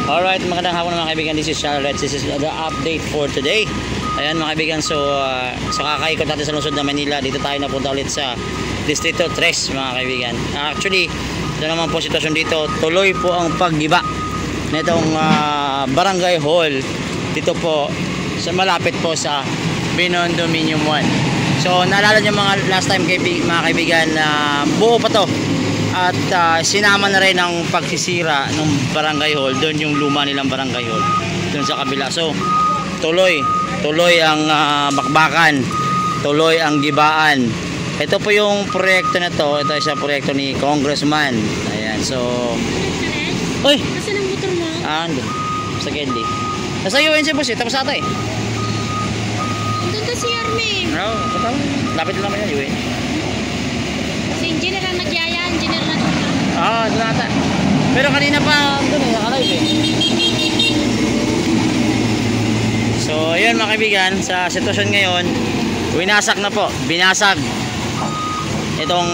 Alright, magandang hapon mga kaibigan. This is Charlotte. This is the update for today. Ayan mga kaibigan, so kakaikot natin sa lungsod ng Manila. Dito tayo napunta ulit sa Distrito 3 mga kaibigan. Actually, ito naman po sitwasyon dito. Tuloy po ang paggiba nitong barangay hall. Dito po, sa malapit po sa Binondominium 1. So naalala nyo mga last time mga kaibigan na buo pa to. At sinama na rin ang pagsisira ng barangay hall. Doon yung luma nilang barangay hall, doon sa kabila. So tuloy ang bakbakan, tuloy ang gibaan. Ito po yung proyekto na to. Ito ay isang proyekto ni Congressman. Ayan, so uy, nasaan ang motor mo? Andun sa Candy. Nasa UNC boss eh, tapos ata eh. Andun ka si Armin. No, lapit lang naman yan UNC. Si engineer ang nagyaya, engineer na doon. Doon ata. Pero kanina pa doon eh, nakalive eh. So ayun mga kaibigan, sa sitwasyon ngayon, winasak na po, binasag itong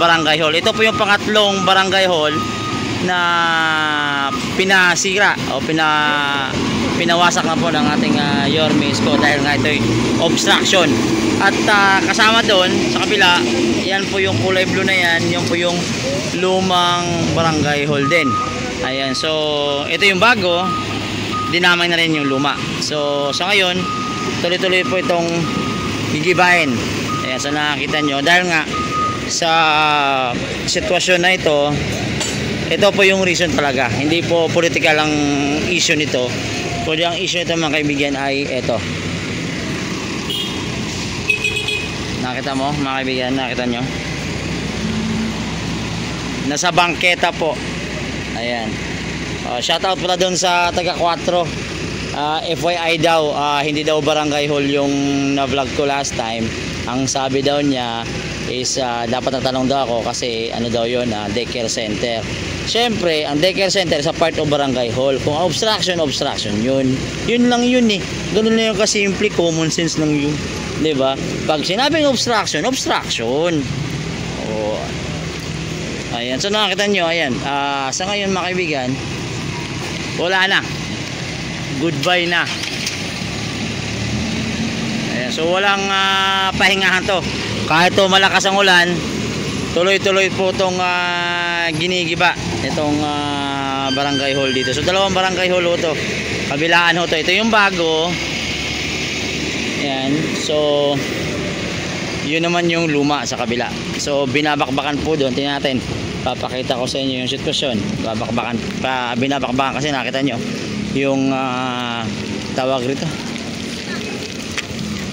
barangay hall. Ito po yung pangatlong barangay hall na pinasira o pinawasak na po ng ating Yorme Isko dahil nga ito'y obstruction. At kasama doon sa kabila, yan po yung kulay blue na yan, yung po yung lumang barangay hall din. Ayan, so ito yung bago, dinamay na rin yung luma. So sa ngayon, tuloy-tuloy po itong gigibahin. Ayan, so nakakita nyo, dahil nga sa sitwasyon na ito po yung reason talaga. Hindi po political ang issue nito. Kundi ang issue nito mga kaibigan ay ito. Nakita mo mga kaibigan, nakita nyo? Nasa bangketa po. Ayan. Shoutout pala doon sa taga 4. FYI daw, hindi daw barangay hall yung na-vlog ko last time. Ang sabi daw niya is dapat nagtanong daw ako kasi ano daw yun, daycare center. Siyempre, ang daycare center sa part of barangay hall. Kung obstruction yun. Yun lang yun eh. Ganun lang yung kasimple, common sense lang yun. Diba? Pag sinabing obstruction. Oh. Ayan, so nakakita nyo, ayan. Sa ngayon mga kaibigan, wala na. Goodbye na. Ayan, so walang pahingahan to. Kahit to malakas ang ulan, tuloy-tuloy po itong ginigiba itong barangay hall dito. So dalawang barangay hall to, kabilaan ho to. Ito yung bago. Ayan, so yun naman yung luma sa kabila. So binabakbakan po doon. Tingnan natin, papakita ko sa inyo yung sitwasyon. Binabakbakan kasi nakita nyo yung tawag rito.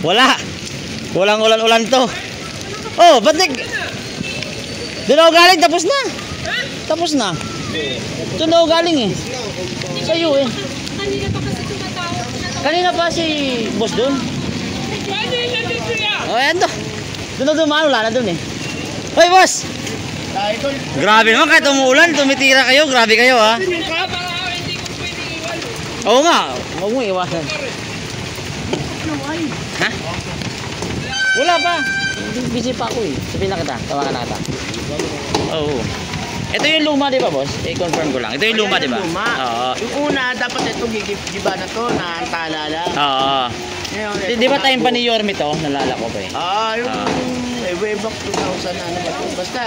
Walang ulan to. Oh, ba't doon ako galing, tapos na. Doon ako galing eh. Sa iyo eh. Kanina pa kasi tumatawag. Kanina pa si boss doon. Oh, ayan to. Doon na dumaan, wala na doon eh. Hoy boss! Grabe naman, kahit umuulan, tumitira kayo. Grabe kayo ha. Oo nga, huwag mo iwasan. Ha? Wala pa. Busy pa ako eh. Sabihin na kita, tawagan na kita. Oo. Ito yung luma di ba boss? I-confirm ko lang. Ito yung luma di ba? Oo. Yung una, dapat ito gigiba na to, na ang talala. Oo. Di ba time pa ni Yorme to? Nalala ko pa eh. Yung way back 2000 ano ba to? Basta.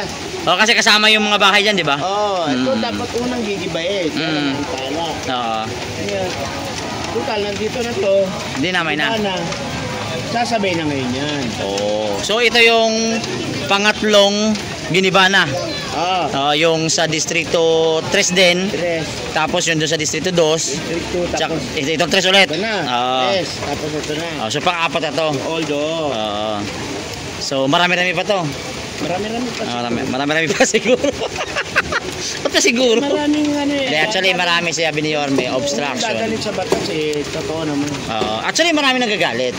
Kasi kasama yung mga bahay dyan di ba? Ito dapat unang gigibayin. Ang tala. Oo. Total, nandito na to. Hindi naman na. Sasabay na ngayon yan. So ito yung pangatlong giniba na. Yung sa Distrito 3 din. Tapos yun doon sa Distrito 2. Distrito, tapos itong 3 ulit. ito na. Yes, tapos ito na. So pang-apat na to. Although. So marami-rami pa to. Marami-rami pa. Marami-rami pa siguro. Ba't ka siguro? Maraming ano eh. Actually marami siya ni Yorme, obstruction. Gagalit sa batas eh, totoo naman. Actually marami nagagalit.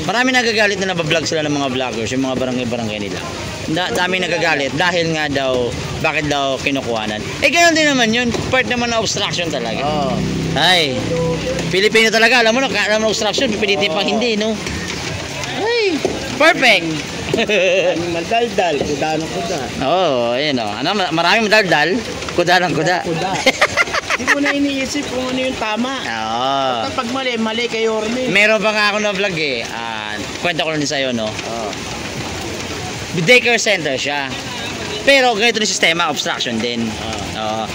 Marami nagagalit na nabablog sila ng mga vloggers, yung mga barangay nila. Dami nagagalit dahil nga daw, bakit daw kinukuhanan. Ganoon din naman yun, part naman na obstruction talaga. Ay, Pilipino talaga, alam mo obstruction, pipilitin pang hindi, no? Ay, perfect. Madaldal, kuda ng kuda. Oo, ayun o. Maraming madaldal, kuda ng kuda. Hindi mo na iniisip kung ano yung tama. Oo. Kapag mali, mali kay Yorme. Meron pa nga ako na vlog eh. Kwenta ko lang din sa'yo, no? Oh. Daycare center siya. Pero ganito yung sistema, obstruction din. Oo.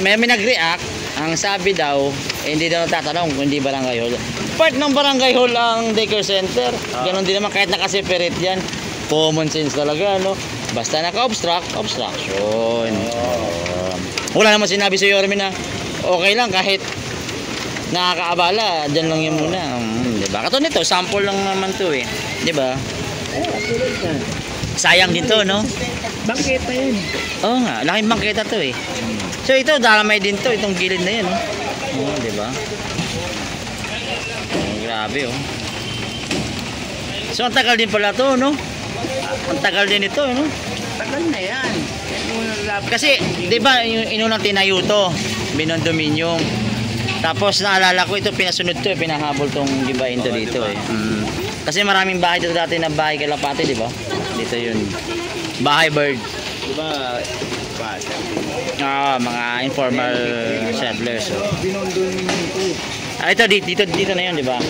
May nag-react, ang sabi daw, hindi daw natatanong kung hindi barangay hall. Part ng barangay hall ang daycare center. Ganon din naman kahit nakaseparate yan. Common sense talaga, no? Basta naka-obstruct, obstruction. Wala naman sinabi sa Yorme na okay lang kahit nakakaabala, dyan lang yun muna. Diba? Katulad nito, sample lang naman to eh. Diba? Sayang din to, no? Bangketa yun. Oo nga, laking bangketa to eh. So ito, dalamay din to, itong gilid na yun. Oo, diba? Grabe oh. So ang tagal din pala to, no? Ang tagal din ito, no? Tagal na yan. Kasi, di ba, yung inunang tinayo to, binondominium. Tapos naalala ko ito, pinasunod to, pinahabol tong gibain to dito eh. Kasi maraming bahay dito dati na bahay kalapate, di ba? Dito yun. Bahay bird. Di ba? Mga informal settlers. Oh. Binondominium ito. Ito, dito na yun, di ba?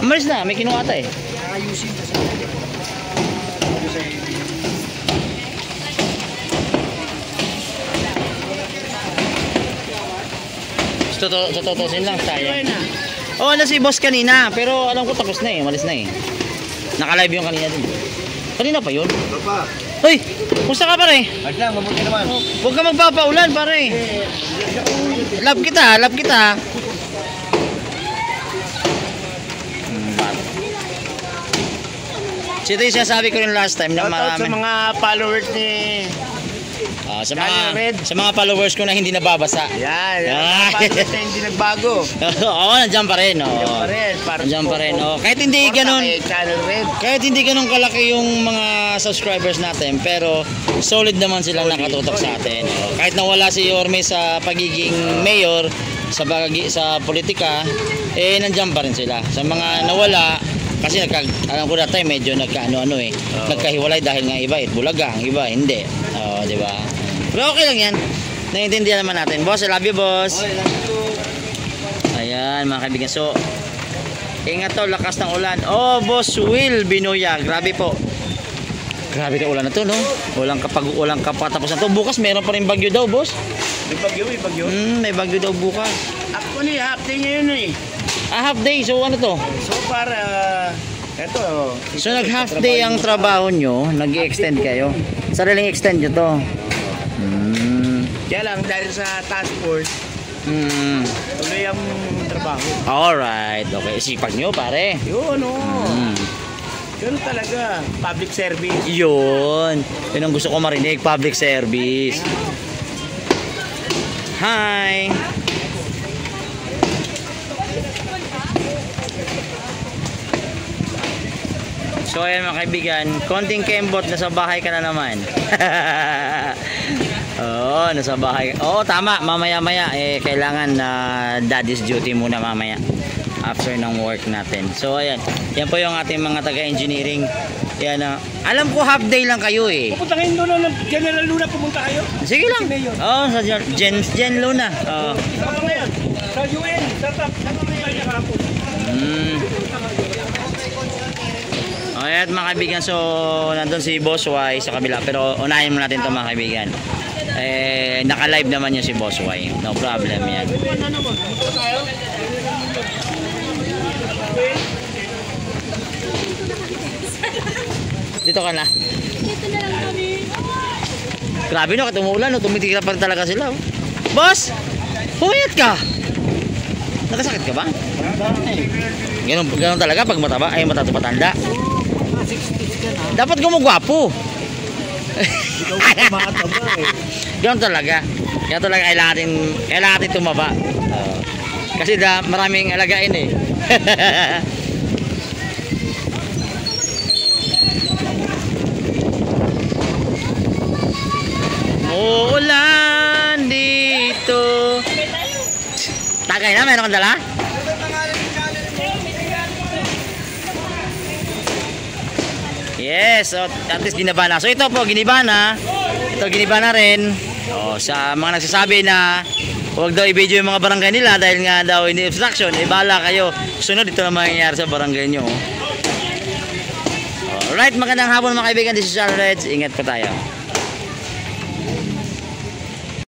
Umalis na, may kinuha ata eh. Ayusin kasi. Tutusin lang, sayang. Oo, na si boss kanina, pero alam ko tapos na eh, umalis na eh. Naka-live yung kanina din. Kanina pa yun? Papa. Hoy, kumusta ka pare? Ayos lang, mabuti naman. Huwag ka magpapaulan pare. Love kita, love kita. So ito yung sinasabi ko rin last time na Shoutout sa marami. mga followers ni... Sa mga followers ko na hindi nababasa. Yan, Ah. followers na hindi nagbago. Oo, nandiyan pa rin. Oo. Yan pa rin. Nandiyan pa rin. Oo. Kahit hindi ganun, Channel Red. kahit hindi ganun kalaki yung mga subscribers natin, pero solid naman silang nakatutok sa atin. Oo. Kahit nawala si Yorme sa pagiging mayor, sa politika, eh nandiyan pa rin sila. Sa mga nawala, kasi alam ko dati medyo nagkaano-ano eh. Nagkahiwalay dahil nga iba Bulaga, ang iba hindi. Oo, di ba? Pero okay lang yan. Naiintindihan naman natin. Boss, I love you, boss. Ayan, mga kaibigan. So, ingat to, lakas ng ulan. Oh, Boss Will Binoya. Grabe po. Grabe na ulan na to, no? Walang kapatapusan to. Bukas meron pa rin bagyo daw, boss. May bagyo, may bagyo. May bagyo daw bukas. Actually, half day ngayon eh. Half day. So, ano to? So far, eto. So, nag-half day ang trabaho nyo. Nag-i-extend kayo. Sariling extend nyo to. Kaya lang, dahil sa task force, tuloy ang trabaho. Alright. Okay. Sipag nyo, pare. Yun, Yun talaga, public service. Yun. Yun ang gusto ko marinig. Public service. Hi. So ayan mga kaibigan, konting kembot, nasa bahay ka na naman. Oo, nasa bahay. Oo, tama, mamaya-maya kailangan na daddy's duty muna mamaya after ng work natin. So ayan, yan po yung ating mga taga-engineering. Yan, alam ko half day lang kayo eh. Pupunta kayo doon ng General Luna, pumunta kayo? Sige lang. Oo, sa Gen Luna. Oo. Saan ba ngayon? Sa UN, saan ba ngayon kahapon? Ayan mga kaibigan, so nandun si Boss Y sa kabila, pero unahin mo natin ito mga kaibigan. Naka-live naman yun si Boss Y, no problem yan. Dito ka na. Dito na lang kami. Grabe no, katumulan no, tumitikila pa rin talaga sila. Oh. Boss, pumayat ka. Nakasakit ka ba? Ganun talaga pag mataba, ay matanda. Dapat gumugwapo. Ganun talaga. Kaya talaga kailangan natin tumaba. Kasi maraming alagain eh. Uulan dito. Tagay na, meron kang dala? Yes, so at least giniba na. So ito po, giniba na. Ito giniba na rin. Oh, sa mga nagsasabi na huwag daw i-video yung mga barangay nila dahil nga daw hindi obstruction, eh bahala kayo. Sunod ito na mangyayari sa barangay nyo. Alright, magandang hapon mga kaibigan. This is Charles. Ingat po tayo.